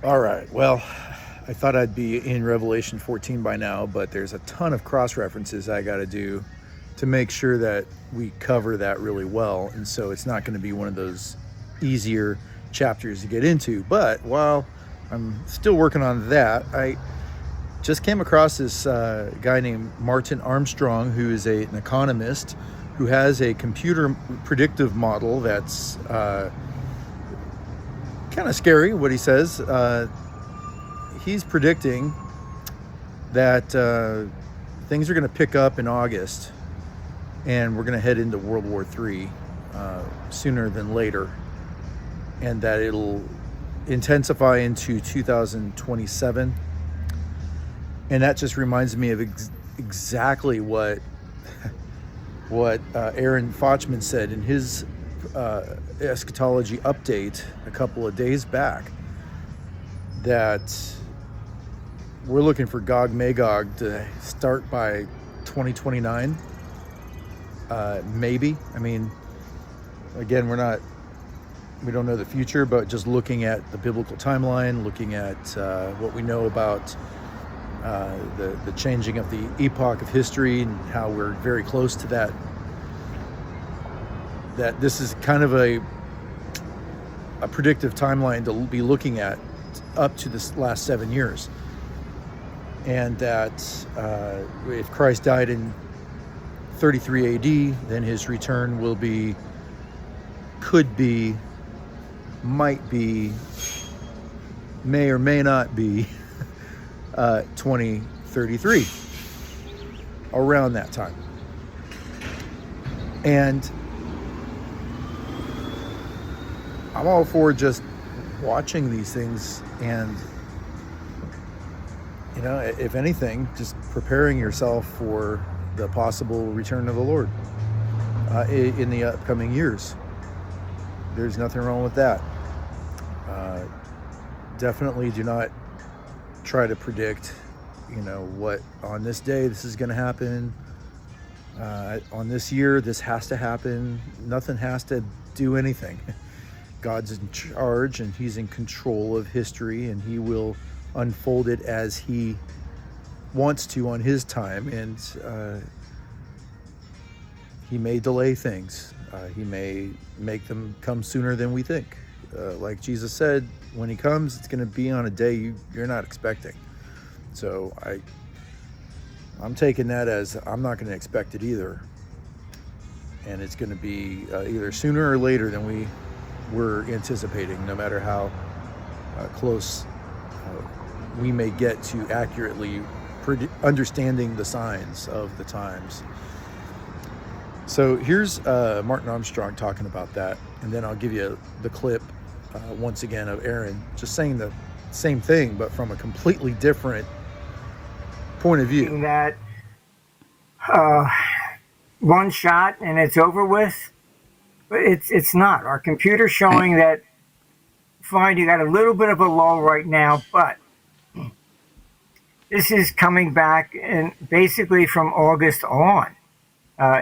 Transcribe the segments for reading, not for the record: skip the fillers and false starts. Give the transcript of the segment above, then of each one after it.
All right. Well, I thought I'd be in Revelation 14 by now, but there's a ton of cross references I got to do to make sure that we cover that really well. And so it's not going to be one of those easier chapters to get into. But while I'm still working on that, I just came across this guy named Martin Armstrong, who is an economist who has a computer predictive model that's kind of scary what he says. He's predicting that things are going to pick up in August and we're going to head into World War III sooner than later, and that it'll intensify into 2027. And that just reminds me of exactly what Aaron Fochman said in his eschatology update a couple of days back, that we're looking for Gog Magog to start by 2029, maybe. I mean, again, we don't know the future, but just looking at the biblical timeline, looking at what we know about the changing of the epoch of history and how we're very close to that this is kind of a predictive timeline to be looking at up to this last 7 years. And that if Christ died in 33 AD, then his return will be, could be, might be, may or may not be 2033, around that time. And I'm all for just watching these things and, if anything, just preparing yourself for the possible return of the Lord in the upcoming years. There's nothing wrong with that. Definitely do not try to predict, what on this day this is going to happen. On this year, this has to happen. Nothing has to do anything. God's in charge and he's in control of history, and he will unfold it as he wants to on his time. And he may delay things. He may make them come sooner than we think. Like Jesus said, when he comes, it's going to be on a day you're not expecting. So I'm taking that as I'm not going to expect it either. And it's going to be either sooner or later than we were anticipating, no matter how close we may get to accurately understanding the signs of the times. So here's Martin Armstrong talking about that, and then I'll give you the clip once again of Aaron just saying the same thing, but from a completely different point of view. That one shot and it's over with. But it's not. Our computer's showing that, fine, you got a little bit of a lull right now, but this is coming back and basically from August on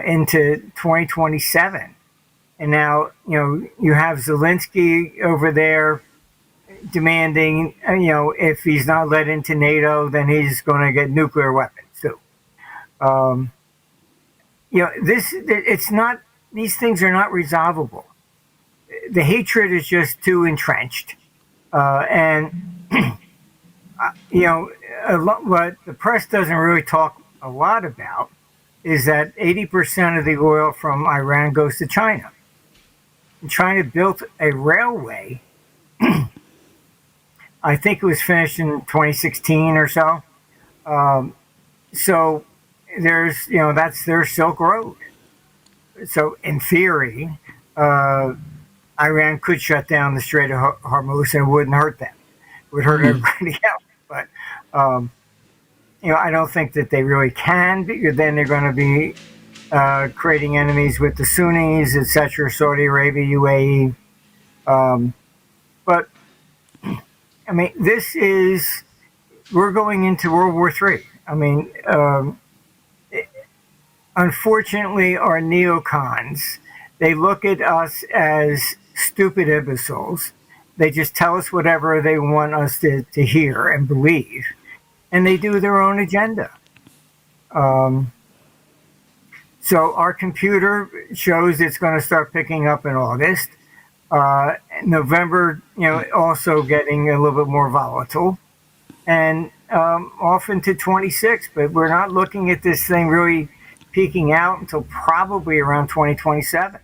into 2027. And now, you have Zelensky over there demanding, if he's not let into NATO, then he's going to get nuclear weapons too. It's not. These things are not resolvable. The hatred is just too entrenched. And, what the press doesn't really talk a lot about is that 80% of the oil from Iran goes to China. And China built a railway. I think it was finished in 2016 or so. So there's, that's their Silk Road. So in theory, Iran could shut down the Strait of Hormuz and it wouldn't hurt them. It would hurt everybody else. But, I don't think that they really can, because then they're going to be creating enemies with the Sunnis, etc., Saudi Arabia, UAE. But, we're going into World War III. Unfortunately, our neocons, they look at us as stupid imbeciles, They just tell us whatever they want us to hear and believe, and they do their own agenda. Um, so our computer shows it's going to start picking up in August. November, also getting a little bit more volatile, and off into 26. But we're not looking at this thing really peaking out until probably around 2027.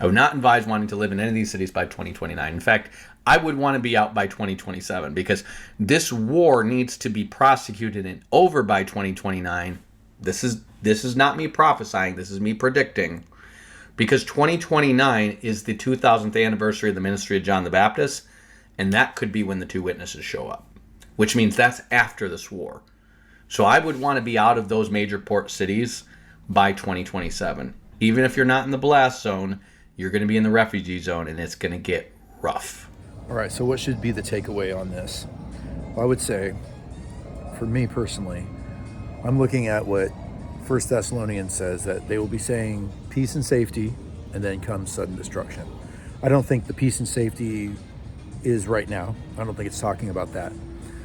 I would not advise wanting to live in any of these cities by 2029. In fact, I would want to be out by 2027 because this war needs to be prosecuted and over by 2029. This is not me prophesying. This is me predicting. Because 2029 is the 2000th anniversary of the ministry of John the Baptist, and that could be when the two witnesses show up, which means that's after this war. So I would want to be out of those major port cities by 2027. Even if you're not in the blast zone, you're going to be in the refugee zone, and it's going to get rough. All right, so what should be the takeaway on this? Well, I would say, for me personally, I'm looking at what 1 Thessalonians says, that they will be saying peace and safety, and then comes sudden destruction. I don't think the peace and safety is right now. I don't think it's talking about that.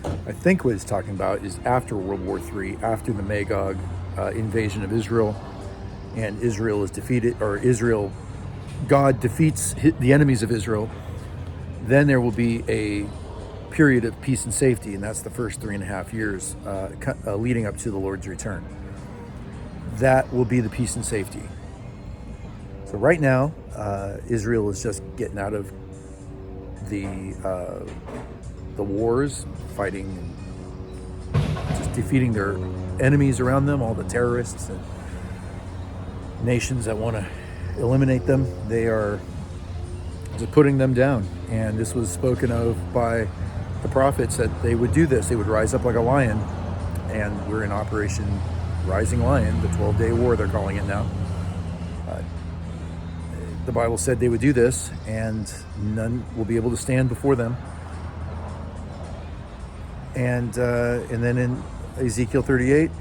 I think what it's talking about is after World War III, after the Magog invasion of Israel, and Israel is defeated, or God defeats the enemies of Israel, then there will be a period of peace and safety, and that's the first 3.5 years leading up to the Lord's return. That will be the peace and safety. So right now, Israel is just getting out of the wars, fighting, just defeating their enemies around them, all the terrorists and nations that want to eliminate them. They are just putting them down. And this was spoken of by the prophets that they would do this. They would rise up like a lion. And we're in Operation Rising Lion, the 12-day war, they're calling it now. The Bible said they would do this, and none will be able to stand before them. And then in Ezekiel 38,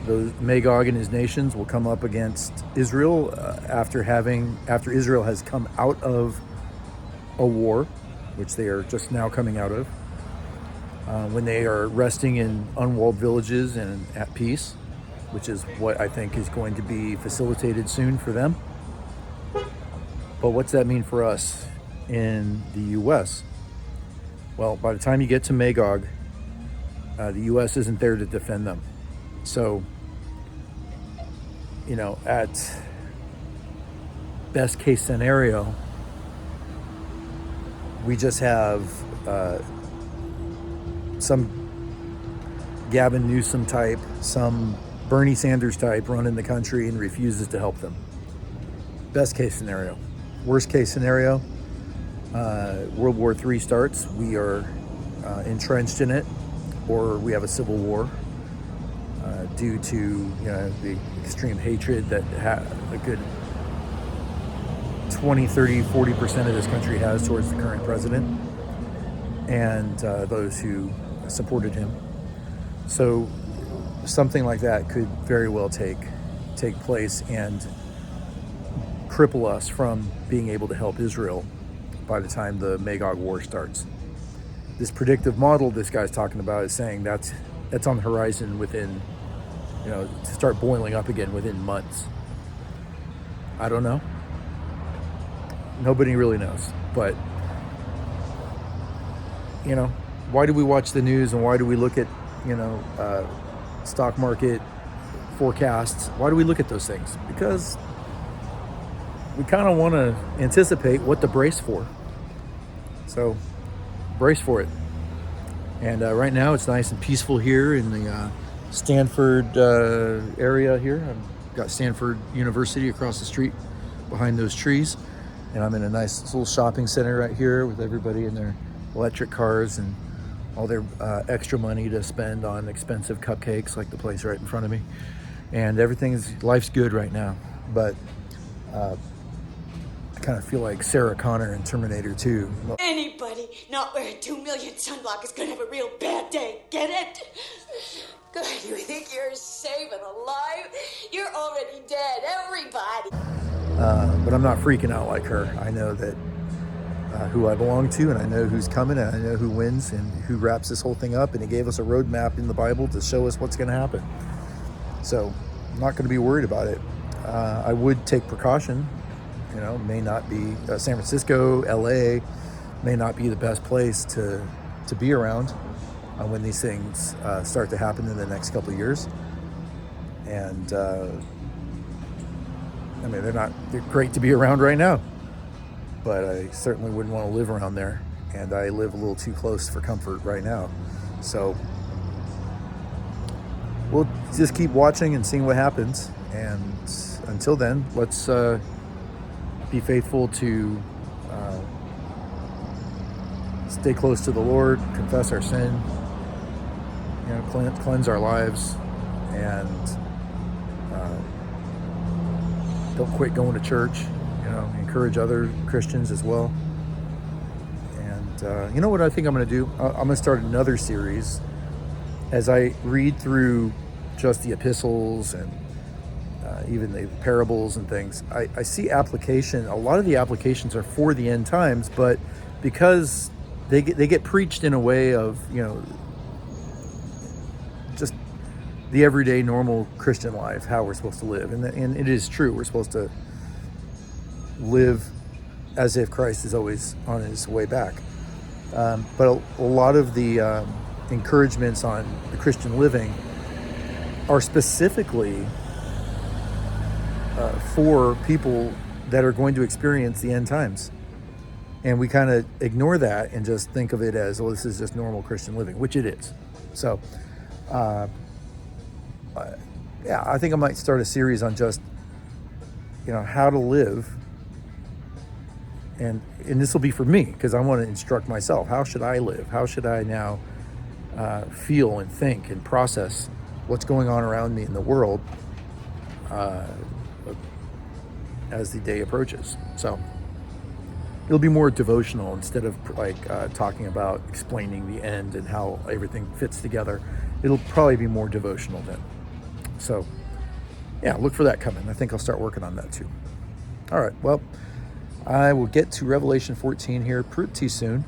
those Magog and his nations will come up against Israel after Israel has come out of a war, which they are just now coming out of, when they are resting in unwalled villages and at peace, which is what I think is going to be facilitated soon for them. But what's that mean for us in the U.S.? Well, by the time you get to Magog, the U.S. isn't there to defend them. So, at best case scenario, we just have some Gavin Newsom type, some Bernie Sanders type running the country and refuses to help them. Best case scenario. Worst case scenario, World War III starts. We are entrenched in it, or we have a civil war due to the extreme hatred that a good 20, 30, 40% of this country has towards the current president and those who supported him. So something like that could very well take place and cripple us from being able to help Israel by the time the Magog War starts. This predictive model this guy's talking about is saying that's on the horizon within, to start boiling up again within months. I don't know. Nobody really knows. But, why do we watch the news, and why do we look at, stock market forecasts? Why do we look at those things? Because we kind of want to anticipate what to brace for. So brace for it. And right now it's nice and peaceful here in the Stanford area here. I've got Stanford University across the street behind those trees. And I'm in a nice little shopping center right here with everybody in their electric cars and all their extra money to spend on expensive cupcakes like the place right in front of me. And life's good right now. But I kind of feel like Sarah Connor in Terminator 2. Anybody not wearing 2 million sunblock is gonna have a real bad day. Get it? God, you think you're safe and alive? You're already dead, everybody. But I'm not freaking out like her. I know that who I belong to, and I know who's coming, and I know who wins and who wraps this whole thing up. And he gave us a roadmap in the Bible to show us what's going to happen. So I'm not going to be worried about it. I would take precaution. May not be San Francisco, LA, may not be the best place to be around when these things start to happen in the next couple of years. And they're great to be around right now, but I certainly wouldn't want to live around there, and I live a little too close for comfort right now. So we'll just keep watching and seeing what happens, and until then, let's be faithful to stay close to the Lord, confess our sin, cleanse our lives, and don't quit going to church. Encourage other Christians as well. And you know what I think I'm going to do? I'm going to start another series as I read through just the epistles and even the parables and things. I see application. A lot of the applications are for the end times, but because they get preached in a way of just the everyday normal Christian life, how we're supposed to live, and it is true. We're supposed to live as if Christ is always on his way back. But a lot of the encouragements on the Christian living are specifically for people that are going to experience the end times. And we kind of ignore that and just think of it as, this is just normal Christian living, which it is. So, I think I might start a series on just, how to live. And this will be for me, because I want to instruct myself. How should I live? How should I now feel and think and process what's going on around me in the world as the day approaches? So it'll be more devotional instead of talking about explaining the end and how everything fits together. It'll probably be more devotional then. So look for that coming. I think I'll start working on that too. All right, well, I will get to Revelation 14 here pretty soon.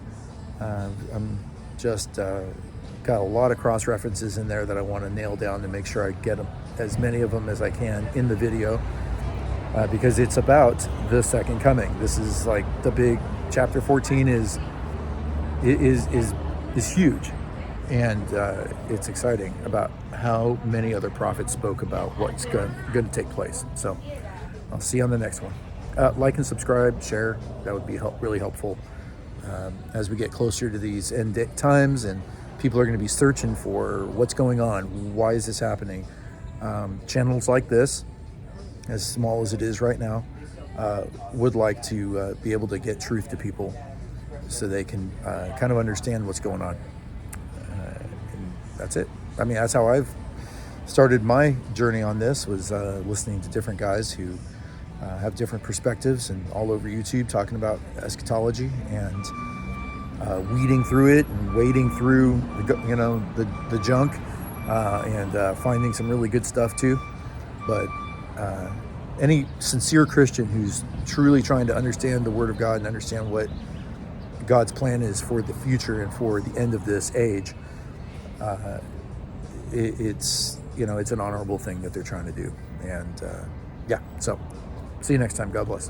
I'm just got a lot of cross references in there that I want to nail down to make sure I get them, as many of them as I can in the video, because it's about the second coming. This is like the big chapter 14 is huge, and it's exciting about how many other prophets spoke about what's going to take place. So I'll see you on the next one. Like and subscribe, share. That would be really helpful as we get closer to these end times, and people are going to be searching for what's going on. Why is this happening? Channels like this, as small as it is right now, would like to be able to get truth to people so they can kind of understand what's going on. And that's it. That's how I've started my journey on this, was listening to different guys who have different perspectives, and all over YouTube talking about eschatology, and weeding through it and wading through the junk, and finding some really good stuff too. But any sincere Christian who's truly trying to understand the Word of God and understand what God's plan is for the future and for the end of this age, it's an honorable thing that they're trying to do. And so see you next time. God bless.